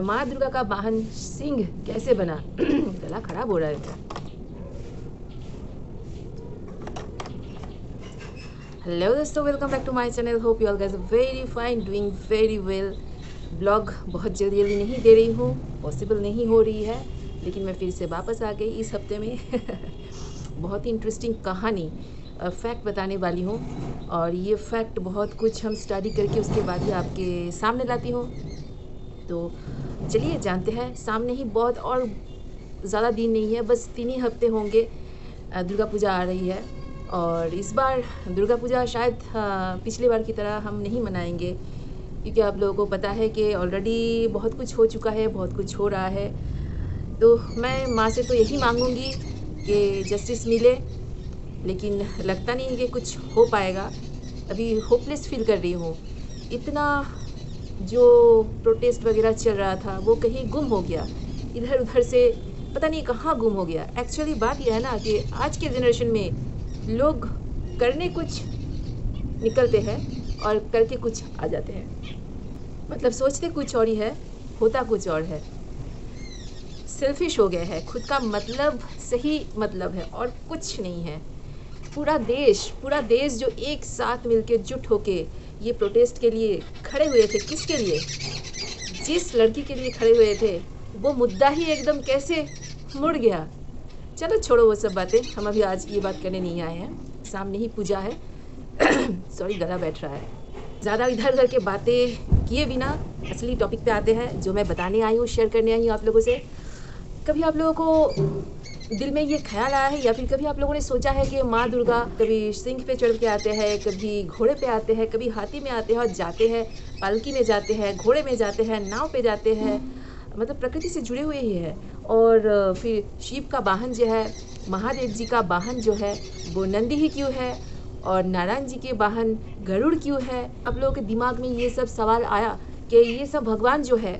और माँ दुर्गा का वाहन सिंह कैसे बना गला खराब हो रहा है। हेलो दोस्तों, welcome back to my channel. Hope you all guys are very fine, doing very well. Blog बहुत जल्दी नहीं दे रही हूँ, पॉसिबल नहीं हो रही है, लेकिन मैं फिर से वापस आ गई इस हफ्ते में बहुत ही इंटरेस्टिंग कहानी फैक्ट बताने वाली हूँ, और ये फैक्ट बहुत कुछ हम स्टडी करके उसके बाद ही आपके सामने लाती हूँ। तो चलिए जानते हैं। सामने ही बहुत और ज़्यादा दिन नहीं है, बस 3 ही हफ्ते होंगे दुर्गा पूजा आ रही है। और इस बार दुर्गा पूजा शायद पिछले बार की तरह हम नहीं मनाएंगे, क्योंकि आप लोगों को पता है कि ऑलरेडी बहुत कुछ हो चुका है, बहुत कुछ हो रहा है। तो मैं माँ से तो यही मांगूंगी कि जस्टिस मिले, लेकिन लगता नहीं है कि कुछ हो पाएगा। अभी होपलेस फील कर रही हूँ। इतना जो प्रोटेस्ट वगैरह चल रहा था वो कहीं गुम हो गया, इधर उधर से पता नहीं कहाँ गुम हो गया। एक्चुअली बात यह है ना कि आज के जनरेशन में लोग करने कुछ निकलते हैं और करके कुछ आ जाते हैं। मतलब सोचते कुछ और ही है, होता कुछ और है। सेल्फिश हो गए हैं, खुद का मतलब सही मतलब है और कुछ नहीं है। पूरा देश जो एक साथ मिलके जुट होके ये प्रोटेस्ट के लिए खड़े हुए थे। किसके लिए? जिस लड़की के लिए खड़े हुए थे वो मुद्दा ही एकदम कैसे मुड़ गया। चलो छोड़ो वो सब बातें, हम अभी आज ये बात करने नहीं आए हैं। सामने ही पूजा है सॉरी, गला बैठ रहा है। ज़्यादा इधर उधर के बातें किए बिना असली टॉपिक पे आते हैं, जो मैं बताने आई हूँ, शेयर करने आई हूँ आप लोगों से। कभी आप लोगों को दिल में ये ख्याल आया है, या फिर कभी आप लोगों ने सोचा है कि माँ दुर्गा कभी सिंह पे चढ़ के आते हैं, कभी घोड़े पे आते हैं, कभी हाथी में आते हैं और जाते हैं, पालकी में जाते हैं, घोड़े में जाते हैं, नाव पे जाते हैं, मतलब प्रकृति से जुड़े हुए ही है। और फिर शिव का वाहन जो है, महादेव जी का वाहन जो है वो नंदी ही क्यों है, और नारायण जी के वाहन गरुड़ क्यों है? आप लोगों के दिमाग में ये सब सवाल आया कि ये सब भगवान जो है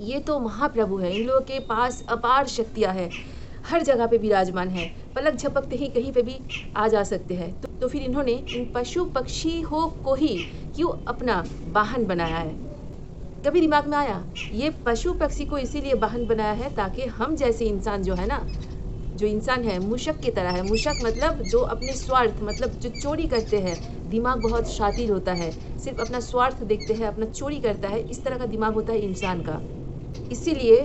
ये तो महाप्रभु है, इन लोगों के पास अपार शक्तियाँ हैं, हर जगह पे विराजमान है, पलक झपकते ही कहीं पे भी आ जा सकते हैं। तो फिर इन्होंने इन पशु पक्षी हो को ही क्यों अपना वाहन बनाया है? कभी दिमाग में आया? ये पशु पक्षी को इसीलिए वाहन बनाया है ताकि हम जैसे इंसान जो है ना, जो इंसान है मूषक की तरह है। मूषक मतलब जो अपने स्वार्थ, मतलब जो चोरी करते हैं, दिमाग बहुत शातिर होता है, सिर्फ अपना स्वार्थ देखते हैं, अपना चोरी करता है, इस तरह का दिमाग होता है इंसान का। इसीलिए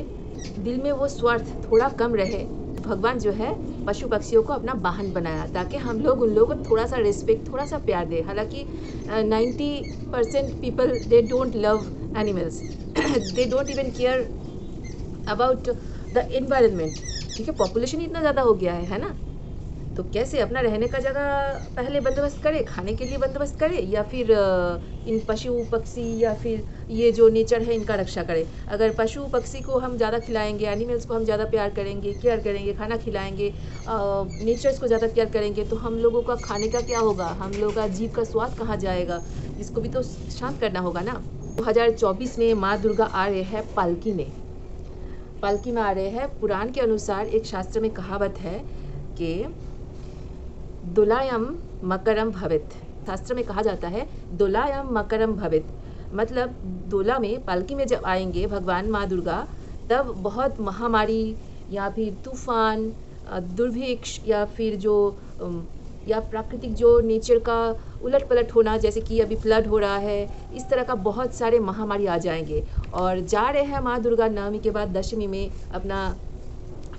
दिल में वो स्वार्थ थोड़ा कम रहे। भगवान जो है पशु पक्षियों को अपना वाहन बनाया ताकि हम लोग उन लोगों को थोड़ा सा रिस्पेक्ट, थोड़ा सा प्यार दे। हालांकि 90% people they don't love animals, they don't even care about the environment. ठीक है, पॉपुलेशन इतना ज़्यादा हो गया है ना, तो कैसे अपना रहने का जगह पहले बंदोबस्त करे, खाने के लिए बंदोबस्त करे, या फिर इन पशु पक्षी या फिर ये जो नेचर है इनका रक्षा करे। अगर पशु पक्षी को हम ज़्यादा खिलाएंगे, एनिमल्स को हम ज़्यादा प्यार करेंगे, केयर करेंगे, खाना खिलाएंगे, नेचर्स को ज़्यादा केयर करेंगे, तो हम लोगों का खाने का क्या होगा? हम लोगों का जीव का स्वाद कहाँ जाएगा? इसको भी तो शांत करना होगा ना। 2024 में माँ दुर्गा आ रहे हैं पालकी में, पालकी में आ रहे हैं। पुराण के अनुसार एक शास्त्र में कहावत है कि दोलायम मकरम भवित। शास्त्र में कहा जाता है दोलायम मकरम भवित, मतलब दोला में, पालकी में जब आएंगे भगवान माँ दुर्गा, तब बहुत महामारी या फिर तूफान, दुर्भिक्ष, या फिर जो या प्राकृतिक जो नेचर का उलट पलट होना, जैसे कि अभी फ्लड हो रहा है, इस तरह का बहुत सारे महामारी आ जाएंगे। और जा रहे हैं माँ दुर्गा नवमी के बाद दशमी में अपना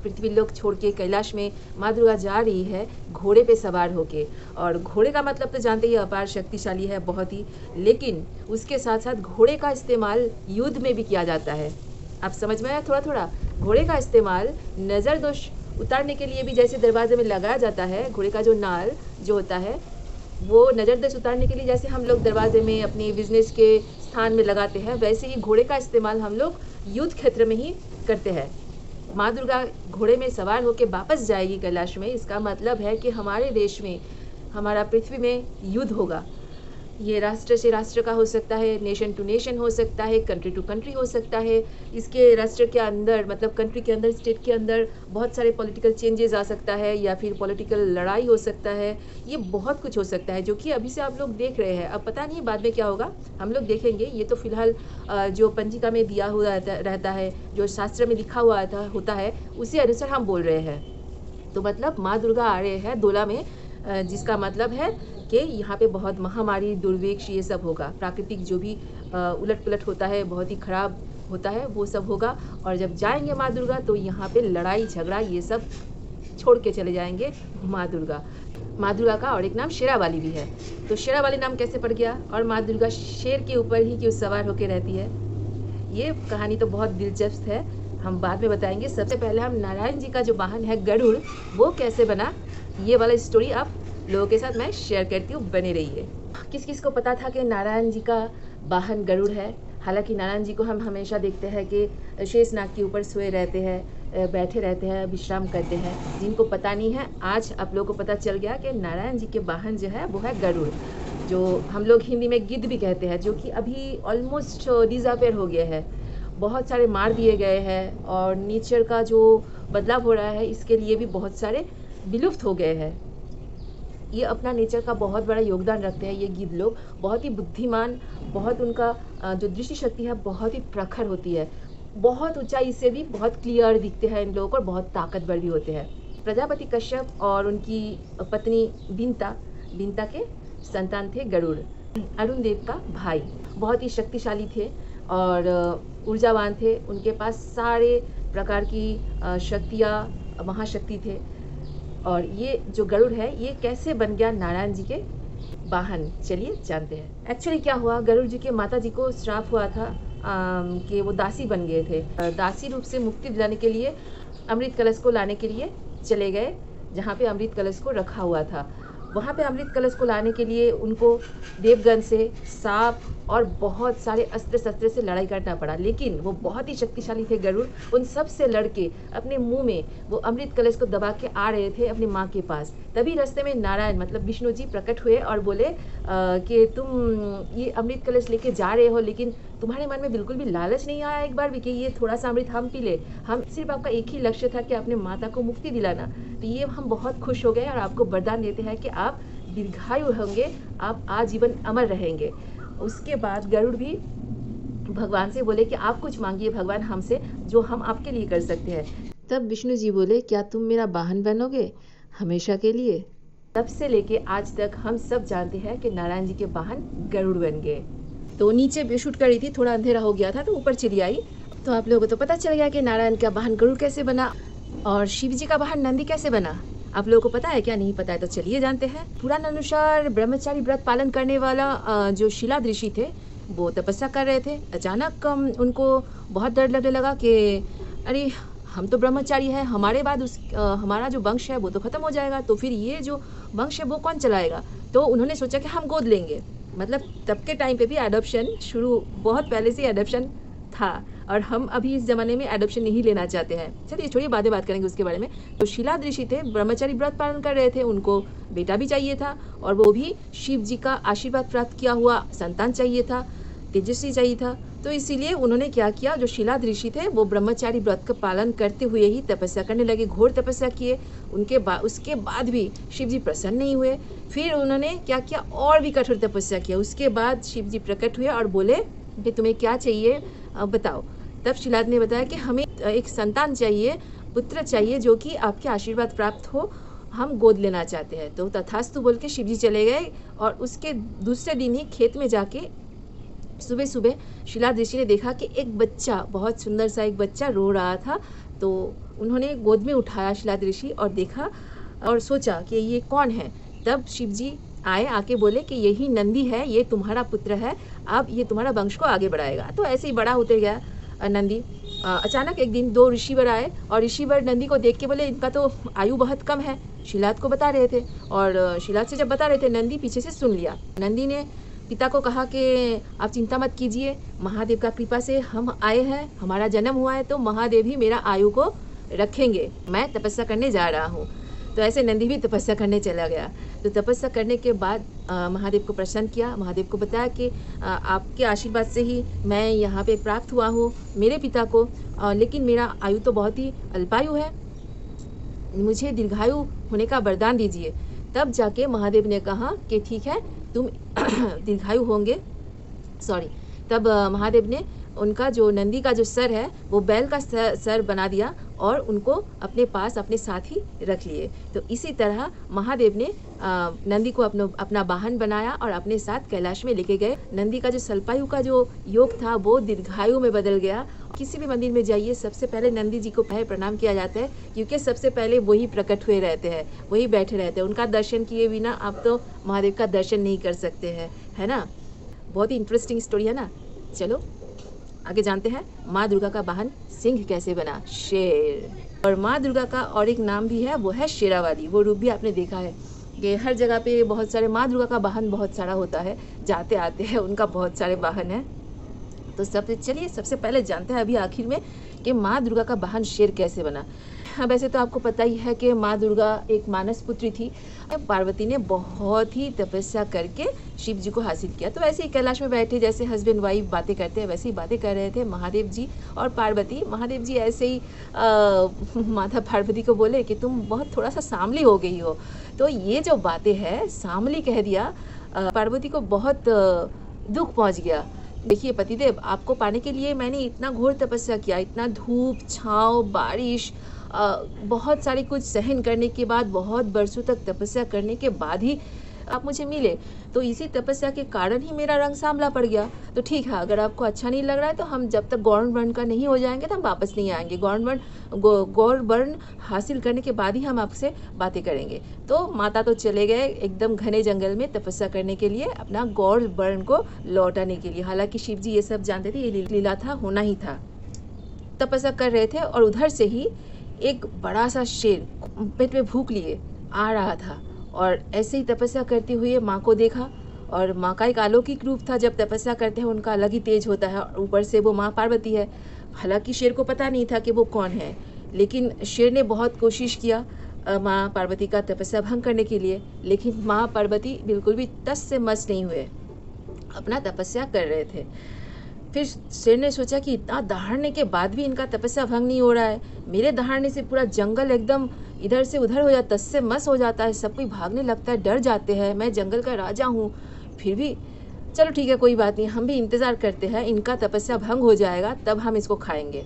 पृथ्वी लोक छोड़ के कैलाश में माँ दुर्गा जा रही है घोड़े पे सवार होके। और घोड़े का मतलब तो जानते ही अपार शक्तिशाली है बहुत ही, लेकिन उसके साथ साथ घोड़े का इस्तेमाल युद्ध में भी किया जाता है। आप समझ में आया थोड़ा थोड़ा? घोड़े का इस्तेमाल नज़र दोष उतारने के लिए भी जैसे दरवाजे में लगाया जाता है, घोड़े का जो नाल जो होता है वो नज़र दोष उतारने के लिए जैसे हम लोग दरवाजे में अपने बिजनेस के स्थान में लगाते हैं, वैसे ही घोड़े का इस्तेमाल हम लोग युद्ध क्षेत्र में ही करते हैं। माँ दुर्गा घोड़े में सवार होकर वापस जाएगी कैलाश में, इसका मतलब है कि हमारे देश में, हमारा पृथ्वी में युद्ध होगा। ये राष्ट्र से राष्ट्र का हो सकता है, नेशन टू नेशन हो सकता है, कंट्री टू कंट्री हो सकता है। इसके राष्ट्र के अंदर मतलब कंट्री के अंदर, स्टेट के अंदर बहुत सारे पॉलिटिकल चेंजेस आ सकता है या फिर पॉलिटिकल लड़ाई हो सकता है। ये बहुत कुछ हो सकता है जो कि अभी से आप लोग देख रहे हैं। अब पता नहीं बाद में क्या होगा, हम लोग देखेंगे। ये तो फिलहाल जो पंजिका में दिया हुआ रहता है, जो शास्त्र में लिखा हुआ होता है, उसी अनुसार हम बोल रहे हैं। तो मतलब माँ दुर्गा आ रहे हैं दोला में, जिसका मतलब है कि यहाँ पे बहुत महामारी, दुर्भिक्ष ये सब होगा। प्राकृतिक जो भी उलट पुलट होता है, बहुत ही खराब होता है, वो सब होगा। और जब जाएंगे माँ दुर्गा तो यहाँ पे लड़ाई झगड़ा ये सब छोड़ के चले जाएंगे माँ दुर्गा। माँ दुर्गा का और एक नाम शेरावाली भी है। तो शेरावाली नाम कैसे पड़ गया? और माँ दुर्गा शेर के ऊपर ही क्यों सवार होकर रहती है? ये कहानी तो बहुत दिलचस्प है, हम बाद में बताएंगे। सबसे पहले हम नारायण जी का जो वाहन है गरुड़, वो कैसे बना, ये वाला स्टोरी आप लोगों के साथ मैं शेयर करती हूँ, बने रहिए। किस किस को पता था कि नारायण जी का वाहन गरुड़ है? हालांकि नारायण जी को हम हमेशा देखते हैं कि शेषनाग के ऊपर सोए रहते हैं, बैठे रहते हैं, विश्राम करते हैं। जिनको पता नहीं है, आज आप लोगों को पता चल गया कि नारायण जी के वाहन जो है वो है गरुड़, जो हम लोग हिंदी में गिद्ध भी कहते हैं, जो कि अभी ऑलमोस्ट डिसअपेयर हो गया है। बहुत सारे मार दिए गए हैं और नेचर का जो बदलाव हो रहा है, इसके लिए भी बहुत सारे विलुप्त हो गए हैं। ये अपना नेचर का बहुत बड़ा योगदान रखते हैं। ये गिद्ध लोग बहुत ही बुद्धिमान, बहुत उनका जो दृष्टि शक्ति है बहुत ही प्रखर होती है। बहुत ऊंचाई से भी बहुत क्लियर दिखते हैं इन लोगों को, और बहुत ताकतवर भी होते हैं। प्रजापति कश्यप और उनकी पत्नी बिंता के संतान थे गरुड़। अरुण देव का भाई, बहुत ही शक्तिशाली थे और ऊर्जावान थे। उनके पास सारे प्रकार की शक्तियाँ, महाशक्ति थे। और ये जो गरुड़ है ये कैसे बन गया नारायण जी के वाहन, चलिए जानते हैं। एक्चुअली क्या हुआ, गरुड़ जी के माता जी को श्राप हुआ था कि वो दासी बन गए थे। दासी रूप से मुक्ति दिलाने के लिए अमृत कलश को लाने के लिए चले गए, जहाँ पे अमृत कलश को रखा हुआ था। वहाँ पे अमृत कलश को लाने के लिए उनको देवगन से, सांप और बहुत सारे अस्त्र शस्त्र से लड़ाई करना पड़ा। लेकिन वो बहुत ही शक्तिशाली थे गरुड़, उन सब से लड़के अपने मुंह में वो अमृत कलश को दबा के आ रहे थे अपनी माँ के पास। तभी रास्ते में नारायण मतलब विष्णु जी प्रकट हुए और बोले कि तुम ये अमृत कलश लेके जा रहे हो, लेकिन तुम्हारे मन में बिल्कुल भी लालच नहीं आया एक बार भी कि ये थोड़ा सा अमृत हम पी ले? हम सिर्फ आपका एक ही लक्ष्य था कि अपने माता को मुक्ति दिलाना। तो ये हम बहुत खुश हो गए और आपको वरदान देते हैं कि आप दीर्घायु होंगे, आप आजीवन अमर रहेंगे। उसके बाद गरुड़ भी भगवान से बोले कि आप कुछ मांगिए भगवान हमसे, जो हम आपके लिए कर सकते हैं। तब विष्णु जी बोले, क्या तुम मेरा वाहन बनोगे हमेशा के लिए? तब से लेके आज तक हम सब जानते हैं कि नारायण जी के वाहन गरुड़ बन गए। तो नीचे शूट कर रही थी, थोड़ा अंधेरा हो गया था तो ऊपर चली आई। तो आप लोगों को तो पता चल गया कि नारायण का वाहन गरुड़ कैसे बना और शिव जी का वाहन नंदी कैसे बना। आप लोगों को पता है क्या? नहीं पता है तो चलिए जानते हैं। पुराण अनुसार ब्रह्मचारी व्रत पालन करने वाला जो शिलाद ऋषि थे वो तपस्या कर रहे थे। अचानक उनको बहुत डर लगने लगा कि अरे हम तो ब्रह्मचारी हैं, हमारे बाद हमारा जो वंश है वो तो खत्म हो जाएगा, तो फिर ये जो वंश है वो कौन चलाएगा? तो उन्होंने सोचा कि हम गोद लेंगे। मतलब तब के टाइम पे भी एडॉप्शन शुरू, बहुत पहले से एडॉप्शन था और हम अभी इस ज़माने में एडॉप्शन नहीं लेना चाहते हैं। चलिए छोड़िए, बातें बात करेंगे उसके बारे में। तो शिलाद ऋषि थे, ब्रह्मचारी व्रत पालन कर रहे थे, उनको बेटा भी चाहिए था और वो भी शिव जी का आशीर्वाद प्राप्त किया हुआ संतान चाहिए था, तेजस्वी चाहिए था। तो इसीलिए उन्होंने क्या किया, जो शिलाद ऋषि थे वो ब्रह्मचारी व्रत का पालन करते हुए ही तपस्या करने लगे, घोर तपस्या किए। उसके बाद भी शिव जी प्रसन्न नहीं हुए। फिर उन्होंने क्या किया, और भी कठोर तपस्या किया। उसके बाद शिव जी प्रकट हुए और बोले कि तुम्हें क्या चाहिए बताओ। तब शिलाद ने बताया कि हमें एक संतान चाहिए, पुत्र चाहिए जो कि आपके आशीर्वाद प्राप्त हो, हम गोद लेना चाहते हैं। तो तथास्तु बोल के शिव जी चले गए और उसके दूसरे दिन ही खेत में जाके सुबह सुबह शिलाद ऋषि ने देखा कि एक बच्चा, बहुत सुंदर सा एक बच्चा रो रहा था। तो उन्होंने गोद में उठाया शिलाद ऋषि और देखा और सोचा कि ये कौन है। तब शिव जी आए, आके बोले कि यही नंदी है, ये तुम्हारा पुत्र है, अब ये तुम्हारा वंश को आगे बढ़ाएगा। तो ऐसे ही बड़ा होते गया नंदी। अचानक एक दिन 2 ऋषिवर आए और ऋषिवर नंदी को देख के बोले इनका तो आयु बहुत कम है। शिलाद को बता रहे थे और शिलाद से जब बता रहे थे, नंदी पीछे से सुन लिया। नंदी ने पिता को कहा कि आप चिंता मत कीजिए, महादेव का कृपा से हम आए हैं, हमारा जन्म हुआ है तो महादेव ही मेरा आयु को रखेंगे, मैं तपस्या करने जा रहा हूँ। तो ऐसे नंदी भी तपस्या करने चला गया। तो तपस्या करने के बाद महादेव को प्रसन्न किया, महादेव को बताया कि आपके आशीर्वाद से ही मैं यहाँ पे प्राप्त हुआ हूँ मेरे पिता को, लेकिन मेरा आयु तो बहुत ही अल्पायु है, मुझे दीर्घायु होने का वरदान दीजिए। तब जाके महादेव ने कहा कि ठीक है, तुम दीर्घायु होंगे। तब महादेव ने उनका जो नंदी का जो सर है वो बैल का सर बना दिया और उनको अपने पास अपने साथ ही रख लिए। तो इसी तरह महादेव ने नंदी को अपना वाहन बनाया और अपने साथ कैलाश में लेके गए। नंदी का जो सल्पायु का जो योग था वो दीर्घायु में बदल गया। किसी भी मंदिर में जाइए सबसे पहले नंदी जी को प्रणाम किया जाता है, क्योंकि सबसे पहले वही प्रकट हुए रहते हैं, वही बैठे रहते हैं। उनका दर्शन किए बिना आप तो महादेव का दर्शन नहीं कर सकते हैं, है ना। बहुत ही इंटरेस्टिंग स्टोरी है ना। चलो आगे जानते हैं माँ दुर्गा का वाहन सिंह कैसे बना, शेर। और माँ दुर्गा का और एक नाम भी है, वो है शेरावाली। वो रूप भी आपने देखा है कि हर जगह पे बहुत सारे माँ दुर्गा का वाहन बहुत सारा होता है, जाते आते हैं उनका बहुत सारे वाहन हैं। तो चलिए सबसे पहले जानते हैं अभी आखिर में कि माँ दुर्गा का वाहन शेर कैसे बना। हाँ, वैसे तो आपको पता ही है कि माँ दुर्गा एक मानस पुत्री थी। पार्वती ने बहुत ही तपस्या करके शिव जी को हासिल किया। तो ऐसे ही कैलाश में बैठे जैसे हस्बैंड वाइफ बातें करते हैं वैसे ही बातें कर रहे थे महादेव जी और पार्वती। महादेव जी ऐसे ही माता पार्वती को बोले कि तुम बहुत थोड़ा सा सांवली हो गई हो। तो ये जो बातें हैं, सांवली कह दिया, पार्वती को बहुत दुख पहुँच गया। देखिए पतिदेव, आपको पाने के लिए मैंने इतना घोर तपस्या किया, इतना धूप छाँव बारिश बहुत सारी कुछ सहन करने के बाद, बहुत बरसों तक तपस्या करने के बाद ही आप मुझे मिले। तो इसी तपस्या के कारण ही मेरा रंग सांवला पड़ गया। तो ठीक है, अगर आपको अच्छा नहीं लग रहा है तो हम जब तक गौर वर्ण का नहीं हो जाएंगे तो हम वापस नहीं आएंगे। गौर वर्ण हासिल करने के बाद ही हम आपसे बातें करेंगे। तो माता तो चले गए एकदम घने जंगल में तपस्या करने के लिए, अपना गौर वर्ण को लौटाने के लिए। हालांकि शिव जी ये सब जानते थे, ये लीला था, होना ही था। तपस्या कर रहे थे और उधर से ही एक बड़ा सा शेर पेट में भूख लिए आ रहा था और ऐसे ही तपस्या करते हुए माँ को देखा। और माँ का एक अलौकिक रूप था, जब तपस्या करते हैं उनका अलग ही तेज होता है। और ऊपर से वो माँ पार्वती है। हालांकि शेर को पता नहीं था कि वो कौन है, लेकिन शेर ने बहुत कोशिश किया माँ पार्वती का तपस्या भंग करने के लिए, लेकिन माँ पार्वती बिल्कुल भी तस से मस नहीं हुए, अपना तपस्या कर रहे थे। फिर शेर ने सोचा कि इतना दहाड़ने के बाद भी इनका तपस्या भंग नहीं हो रहा है, मेरे दहाड़ने से पूरा जंगल एकदम इधर से उधर हो जाता, तस से मस हो जाता है, सब कोई भागने लगता है, डर जाते हैं, मैं जंगल का राजा हूँ। फिर भी चलो ठीक है, कोई बात नहीं, हम भी इंतज़ार करते हैं, इनका तपस्या भंग हो जाएगा तब हम इसको खाएंगे।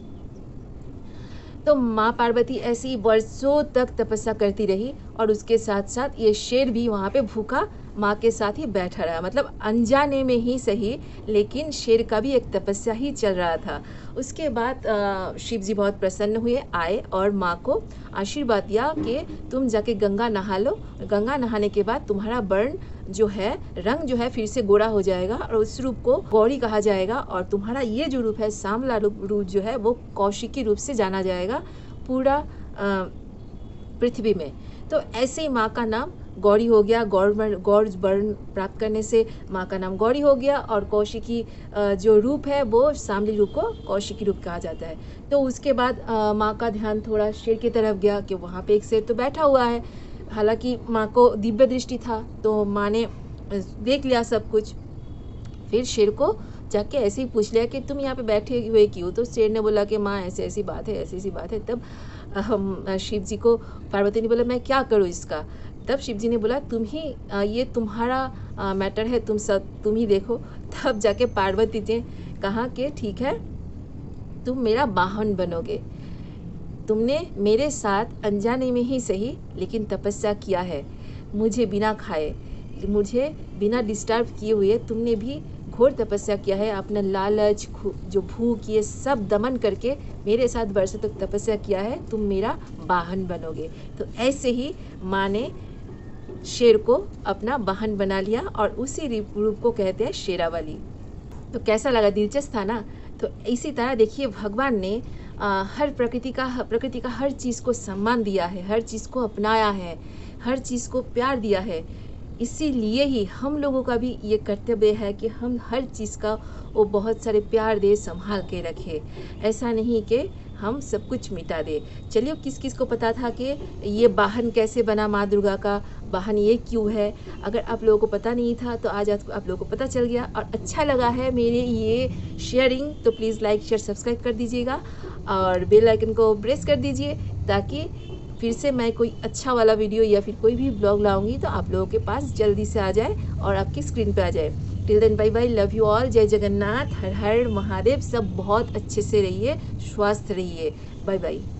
तो माँ पार्वती ऐसी वर्षों तक तपस्या करती रही और उसके साथ साथ ये शेर भी वहाँ पे भूखा माँ के साथ ही बैठा रहा। मतलब अनजाने में ही सही, लेकिन शेर का भी एक तपस्या ही चल रहा था। उसके बाद शिव जी बहुत प्रसन्न हुए, आए और माँ को आशीर्वाद दिया कि तुम जाके गंगा नहा लो। गंगा नहाने के बाद तुम्हारा वर्ण जो है, रंग जो है फिर से गोरा हो जाएगा और उस रूप को गौरी कहा जाएगा। और तुम्हारा ये जो रूप है, सांवला रूप जो है, वो कौशिकी रूप से जाना जाएगा पूरा पृथ्वी में। तो ऐसे ही माँ का नाम गौरी हो गया। गौर वर्ण प्राप्त करने से माँ का नाम गौरी हो गया और कौशिकी जो रूप है वो सांवली रूप को कौशिकी रूप कहा जाता है। तो उसके बाद माँ का ध्यान थोड़ा शेर की तरफ गया कि वहाँ पे एक शेर तो बैठा हुआ है। हालांकि माँ को दिव्य दृष्टि था तो माँ ने देख लिया सब कुछ। फिर शेर को जाके ऐसे ही पूछ लिया कि तुम यहाँ पे बैठे हुए क्यों। तो शेर ने बोला कि माँ ऐसी ऐसी बात है, ऐसी ऐसी बात है। तब शिव जी को पार्वती ने बोला मैं क्या करूँ इसका। तब शिव जी ने बोला तुम ही, ये तुम्हारा मैटर है, तुम ही देखो। तब जाके पार्वती ने कहा कि ठीक है, तुम मेरा वाहन बनोगे। तुमने मेरे साथ अनजाने में ही सही लेकिन तपस्या किया है, मुझे बिना खाए, मुझे बिना डिस्टर्ब किए हुए तुमने भी घोर तपस्या किया है। अपना लालच, जो भूख, ये सब दमन करके मेरे साथ वर्षों तक तपस्या किया है, तुम मेरा वाहन बनोगे। तो ऐसे ही माँ ने शेर को अपना वाहन बना लिया और उसी रूप को कहते हैं शेरावाली। तो कैसा लगा, दिलचस्प था ना। तो इसी तरह देखिए भगवान ने हर प्रकृति का हर चीज़ को सम्मान दिया है, हर चीज़ को अपनाया है, हर चीज़ को प्यार दिया है। इसीलिए ही हम लोगों का भी ये कर्तव्य है कि हम हर चीज़ का वो बहुत सारे प्यार दे, संभाल के रखें। ऐसा नहीं कि हम सब कुछ मिटा दे। चलिए, किस किस को पता था कि ये वाहन कैसे बना, माँ दुर्गा का वाहन ये क्यों है? अगर आप लोगों को पता नहीं था तो आज आप लोगों को पता चल गया और अच्छा लगा है मेरे ये शेयरिंग, तो प्लीज़ लाइक शेयर सब्सक्राइब कर दीजिएगा और बेल आइकन को प्रेस कर दीजिए, ताकि फिर से मैं कोई अच्छा वाला वीडियो या फिर कोई भी ब्लॉग लाऊंगी तो आप लोगों के पास जल्दी से आ जाए और आपकी स्क्रीन पे आ जाए। Till then bye bye, love you all, जय जगन्नाथ, हर हर महादेव। सब बहुत अच्छे से रहिए, स्वस्थ रहिए, बाय बाय।